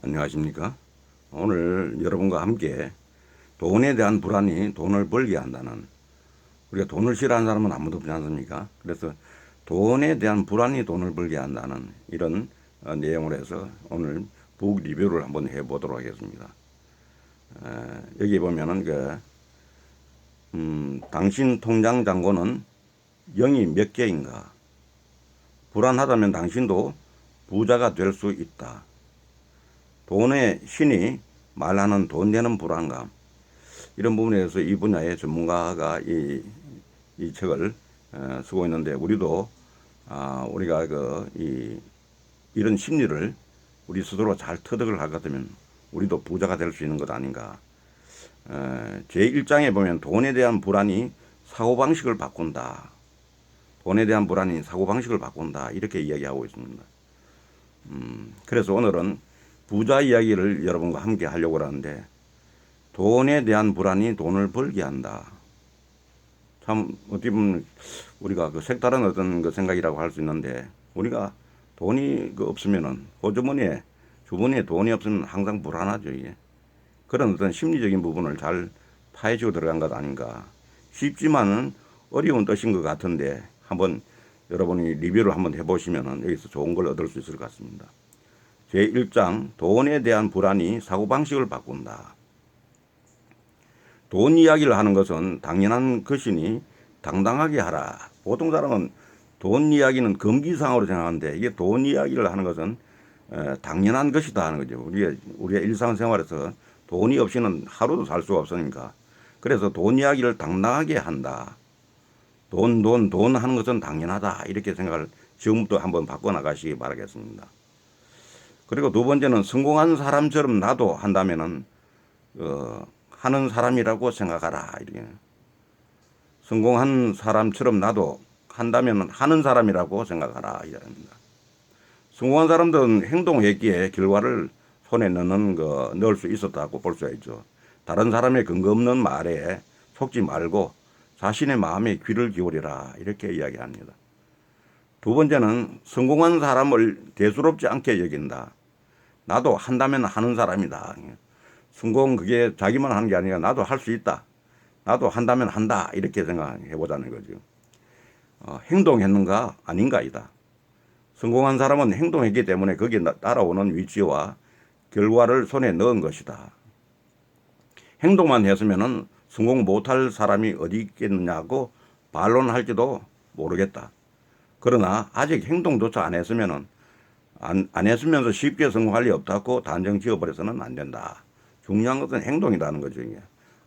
안녕하십니까? 오늘 여러분과 함께 돈에 대한 불안이 돈을 벌게 한다는, 우리가 돈을 싫어하는 사람은 아무도 없지 않습니까? 그래서 돈에 대한 불안이 돈을 벌게 한다는 이런 내용을 해서 오늘 북 리뷰를 한번 해보도록 하겠습니다. 여기 보면은 당신 통장 잔고는 0이 몇 개인가? 불안하다면 당신도 부자가 될 수 있다. 돈의 신이 말하는 돈 되는 불안감, 이런 부분에 대해서 이 분야의 전문가가 이 책을 쓰고 있는데, 우리도 우리가 이런 심리를 우리 스스로 잘 터득을 하거든 우리도 부자가 될 수 있는 것 아닌가. 제1장에 보면 돈에 대한 불안이 사고방식을 바꾼다. 돈에 대한 불안이 사고방식을 바꾼다. 이렇게 이야기하고 있습니다. 그래서 오늘은 부자 이야기를 여러분과 함께 하려고 하는데, 돈에 대한 불안이 돈을 벌게 한다. 참 어떻게 보면 우리가 색다른 어떤 생각이라고 할 수 있는데, 우리가 돈이 없으면은 호주머니에 주머니에 돈이 없으면 항상 불안하죠. 이게 그런 어떤 심리적인 부분을 잘 파헤치고 들어간 것 아닌가. 쉽지만은 어려운 뜻인 것 같은데, 한번 여러분이 리뷰를 한번 해보시면은 여기서 좋은 걸 얻을 수 있을 것 같습니다. 제1장 돈에 대한 불안이 사고방식을 바꾼다. 돈 이야기를 하는 것은 당연한 것이니 당당하게 하라. 보통 사람은 돈 이야기는 금기사항으로 생각하는데, 이게 돈 이야기를 하는 것은 당연한 것이다 하는 거죠. 우리가 일상생활에서 돈이 없이는 하루도 살 수가 없으니까. 그래서 돈 이야기를 당당하게 한다. 돈 하는 것은 당연하다. 이렇게 생각을 지금부터 한번 바꿔나가시기 바라겠습니다. 그리고 두 번째는 성공한 사람처럼 나도 한다면은 하는 사람이라고 생각하라. 이렇게 성공한 사람처럼 나도 한다면 하는 사람이라고 생각하라. 이랍니다. 성공한 사람들은 행동했기에 결과를 손에 넣을 수 있었다고 볼 수가 있죠. 다른 사람의 근거 없는 말에 속지 말고 자신의 마음에 귀를 기울이라. 이렇게 이야기합니다. 두 번째는 성공한 사람을 대수롭지 않게 여긴다. 나도 한다면 하는 사람이다. 성공 그게 자기만 하는 게 아니라 나도 할 수 있다. 나도 한다면 한다. 이렇게 생각해 보자는 거죠. 행동했는가 아닌가이다. 성공한 사람은 행동했기 때문에 거기에 따라오는 위치와 결과를 손에 넣은 것이다. 행동만 했으면은 성공 못할 사람이 어디 있겠느냐고 반론할지도 모르겠다. 그러나 아직 행동조차 안 했으면은 안 했으면서 쉽게 성공할 리 없다고 단정 지어버려서는 안 된다. 중요한 것은 행동이라는 거죠. 이게.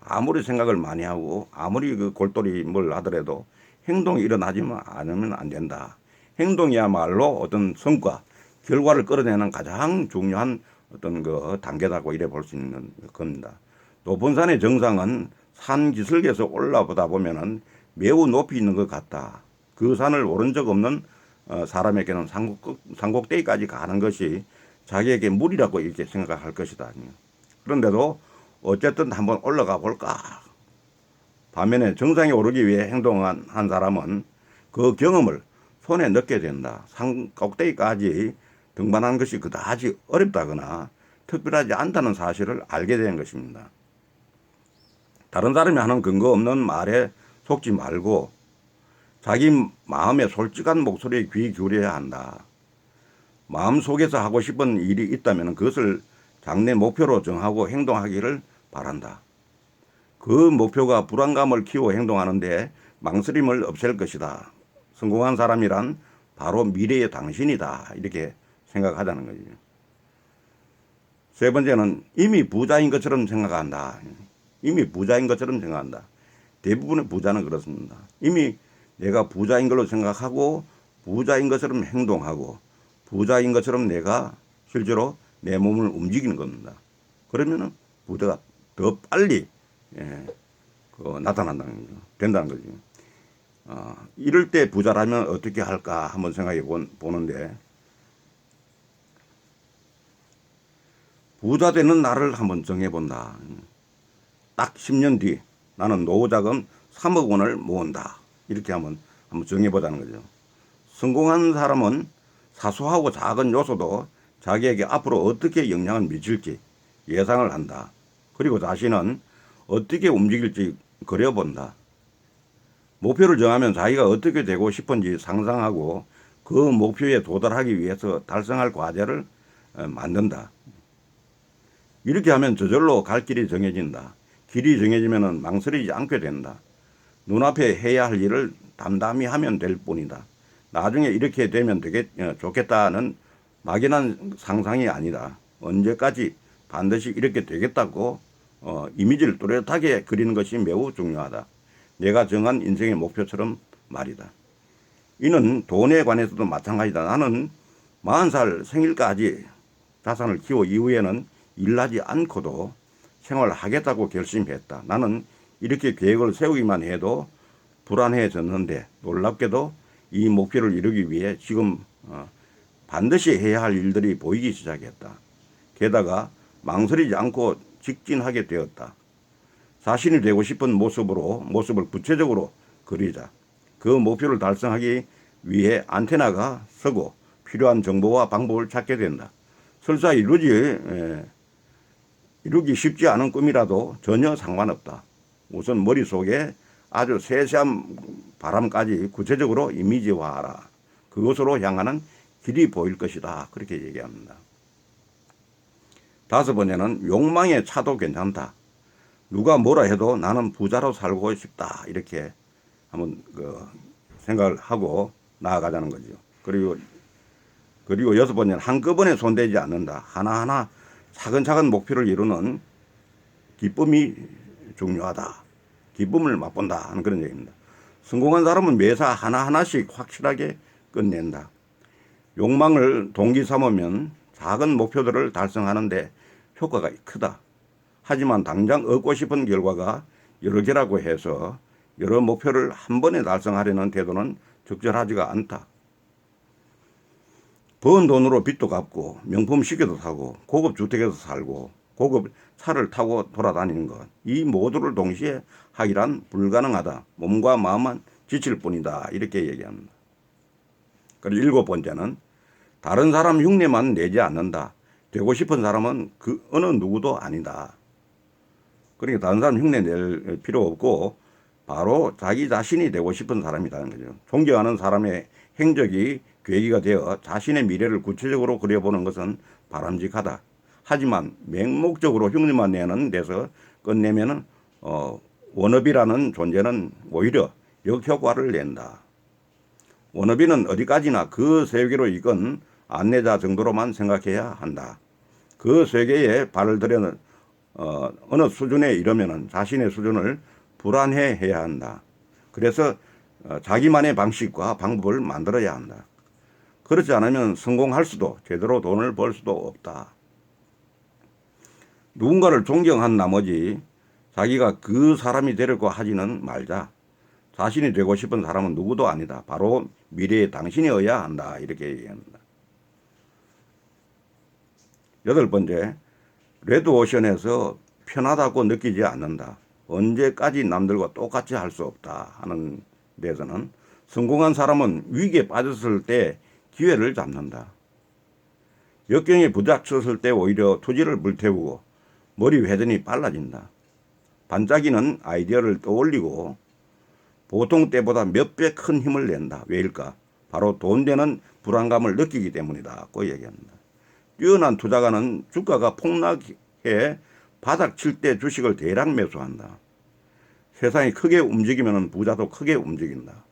아무리 생각을 많이 하고 아무리 골똘히 뭘 하더라도 행동이 일어나지만 않으면 안 된다. 행동이야말로 어떤 성과, 결과를 끌어내는 가장 중요한 어떤 단계다고 이래 볼 수 있는 겁니다. 높은 산의 정상은 산 기슭에서 올라보다 보면은 매우 높이 있는 것 같다. 그 산을 오른 적 없는 사람에게는 산꼭대기까지 가는 것이 자기에게 무리라고 이렇게 생각할 것이다. 그런데도 어쨌든 한번 올라가 볼까. 반면에 정상에 오르기 위해 행동한 사람은 그 경험을 손에 넣게 된다. 산 꼭대기까지 등반한 것이 그다지 어렵다거나 특별하지 않다는 사실을 알게 된 것입니다. 다른 사람이 하는 근거 없는 말에 속지 말고 자기 마음의 솔직한 목소리에 귀 기울여야 한다. 마음속에서 하고 싶은 일이 있다면 그것을 장래 목표로 정하고 행동하기를 바란다. 그 목표가 불안감을 키워 행동하는데 망설임을 없앨 것이다. 성공한 사람이란 바로 미래의 당신이다. 이렇게 생각하자는 거죠. 세 번째는 이미 부자인 것처럼 생각한다. 이미 부자인 것처럼 생각한다. 대부분의 부자는 그렇습니다. 이미 내가 부자인 걸로 생각하고 부자인 것처럼 행동하고 부자인 것처럼 내가 실제로 내 몸을 움직이는 겁니다. 그러면은 부자가 더 빨리 나타난다는 거죠. 된다는 거죠. 이럴 때 부자라면 어떻게 할까 한번 생각해 보는데, 부자 되는 날을 한번 정해본다. 딱 10년 뒤 나는 노후자금 3억 원을 모은다. 이렇게 한번 정해보자는 거죠. 성공한 사람은 사소하고 작은 요소도 자기에게 앞으로 어떻게 영향을 미칠지 예상을 한다. 그리고 자신은 어떻게 움직일지 그려본다. 목표를 정하면 자기가 어떻게 되고 싶은지 상상하고 그 목표에 도달하기 위해서 달성할 과제를 만든다. 이렇게 하면 저절로 갈 길이 정해진다. 길이 정해지면 망설이지 않게 된다. 눈앞에 해야 할 일을 담담히 하면 될 뿐이다. 나중에 이렇게 되면 좋겠다는 막연한 상상이 아니다. 언제까지 반드시 이렇게 되겠다고 이미지를 뚜렷하게 그리는 것이 매우 중요하다. 내가 정한 인생의 목표처럼 말이다. 이는 돈에 관해서도 마찬가지다. 나는 40살 생일까지 자산을 키워 이후에는 일하지 않고도 생활하겠다고 결심했다. 나는 이렇게 계획을 세우기만 해도 불안해졌는데 놀랍게도 이 목표를 이루기 위해 지금 반드시 해야 할 일들이 보이기 시작했다. 게다가 망설이지 않고 직진하게 되었다. 자신이 되고 싶은 모습을 구체적으로 그리자. 그 목표를 달성하기 위해 안테나가 서고 필요한 정보와 방법을 찾게 된다. 설사 이루기 쉽지 않은 꿈이라도 전혀 상관없다. 우선 머릿속에 아주 세세한 바람까지 구체적으로 이미지화하라. 그것으로 향하는 길이 보일 것이다. 그렇게 얘기합니다. 5번째는 욕망에 차도 괜찮다. 누가 뭐라 해도 나는 부자로 살고 싶다. 이렇게 한번 생각을 하고 나아가자는 거죠. 그리고 6번째는 한꺼번에 손대지 않는다. 하나하나 차근차근 목표를 이루는 기쁨이 중요하다. 기쁨을 맛본다 하는 그런 얘기입니다. 성공한 사람은 매사 하나하나씩 확실하게 끝낸다. 욕망을 동기 삼으면 작은 목표들을 달성하는데 효과가 크다. 하지만 당장 얻고 싶은 결과가 여러 개라고 해서 여러 목표를 한 번에 달성하려는 태도는 적절하지가 않다. 번 돈으로 빚도 갚고 명품 시계도 사고 고급 주택에서 살고 고급 차를 타고 돌아다니는 것, 이 모두를 동시에 하기란 불가능하다. 몸과 마음만 지칠 뿐이다. 이렇게 얘기합니다. 그리고 7번째는 다른 사람 흉내만 내지 않는다. 되고 싶은 사람은 그 어느 누구도 아니다. 그러니까 다른 사람 흉내 낼 필요 없고 바로 자기 자신이 되고 싶은 사람이라는 거죠. 존경하는 사람의 행적이 계기가 되어 자신의 미래를 구체적으로 그려보는 것은 바람직하다. 하지만 맹목적으로 흉내만 내는 데서 끝내면은 워너비라는 존재는 오히려 역효과를 낸다. 워너비는 어디까지나 그 세계로 이끈 안내자 정도로만 생각해야 한다. 그 세계에 발을 들여 어느 수준에 이르면은 자신의 수준을 불안해해야 한다. 그래서 자기만의 방식과 방법을 만들어야 한다. 그렇지 않으면 성공할 수도 제대로 돈을 벌 수도 없다. 누군가를 존경한 나머지 자기가 그 사람이 되려고 하지는 말자. 자신이 되고 싶은 사람은 누구도 아니다. 바로 미래의 당신이어야 한다. 이렇게 얘기합니다. 8번째, 레드오션에서 편하다고 느끼지 않는다. 언제까지 남들과 똑같이 할 수 없다 하는 데서는 성공한 사람은 위기에 빠졌을 때 기회를 잡는다. 역경에 부닥쳤을 때 오히려 투지를 불태우고 머리 회전이 빨라진다. 반짝이는 아이디어를 떠올리고 보통 때보다 몇 배 큰 힘을 낸다. 왜일까? 바로 돈 되는 불안감을 느끼기 때문이다. 고 얘기합니다. 뛰어난 투자가는 주가가 폭락해 바닥 칠 때 주식을 대량 매수한다. 세상이 크게 움직이면 부자도 크게 움직인다.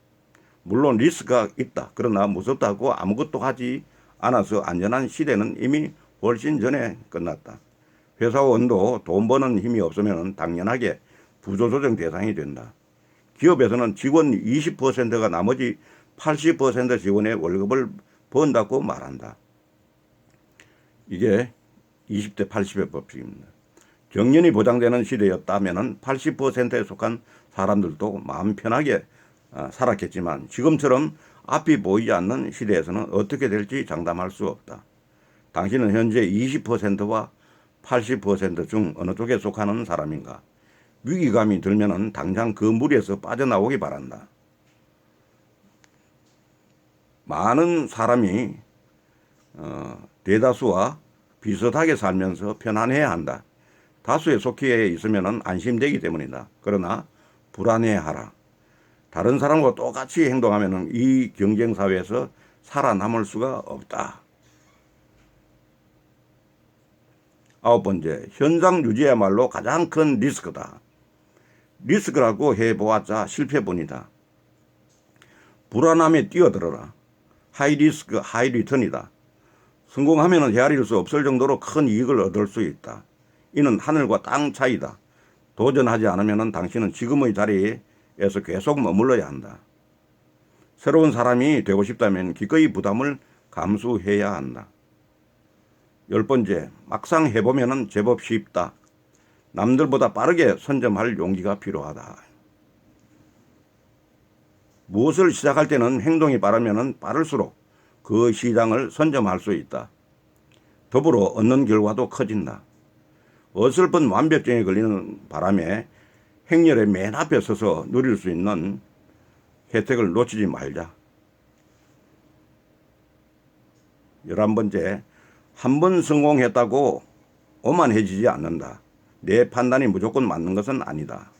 물론 리스크가 있다. 그러나 무섭다고 아무것도 하지 않아서 안전한 시대는 이미 훨씬 전에 끝났다. 회사원도 돈 버는 힘이 없으면 당연하게 부조조정 대상이 된다. 기업에서는 직원 20%가 나머지 80% 직원의 월급을 번다고 말한다. 이게 20대 80의 법칙입니다. 정년이 보장되는 시대였다면 80%에 속한 사람들도 마음 편하게 살았겠지만 지금처럼 앞이 보이지 않는 시대에서는 어떻게 될지 장담할 수 없다. 당신은 현재 20%와 80% 중 어느 쪽에 속하는 사람인가? 위기감이 들면은 당장 그 무리에서 빠져나오기 바란다. 많은 사람이 대다수와 비슷하게 살면서 편안해야 한다. 다수의 속기에 있으면 안심되기 때문이다. 그러나 불안해하라. 다른 사람과 똑같이 행동하면 이 경쟁사회에서 살아남을 수가 없다. 9번째, 현상 유지야말로 가장 큰 리스크다. 리스크라고 해보았자 실패뿐이다. 불안함에 뛰어들어라. 하이 리스크, 하이 리턴이다. 성공하면 헤아릴 수 없을 정도로 큰 이익을 얻을 수 있다. 이는 하늘과 땅 차이다. 도전하지 않으면 당신은 지금의 자리에서 계속 머물러야 한다. 새로운 사람이 되고 싶다면 기꺼이 부담을 감수해야 한다. 10번째, 막상 해보면 제법 쉽다. 남들보다 빠르게 선점할 용기가 필요하다. 무엇을 시작할 때는 행동이 빠르면 빠를수록 그 시장을 선점할 수 있다. 더불어 얻는 결과도 커진다. 어설픈 완벽증에 걸리는 바람에 행렬의 맨 앞에 서서 누릴 수 있는 혜택을 놓치지 말자. 11번째, 한 번 성공했다고 오만해지지 않는다. 내 판단이 무조건 맞는 것은 아니다.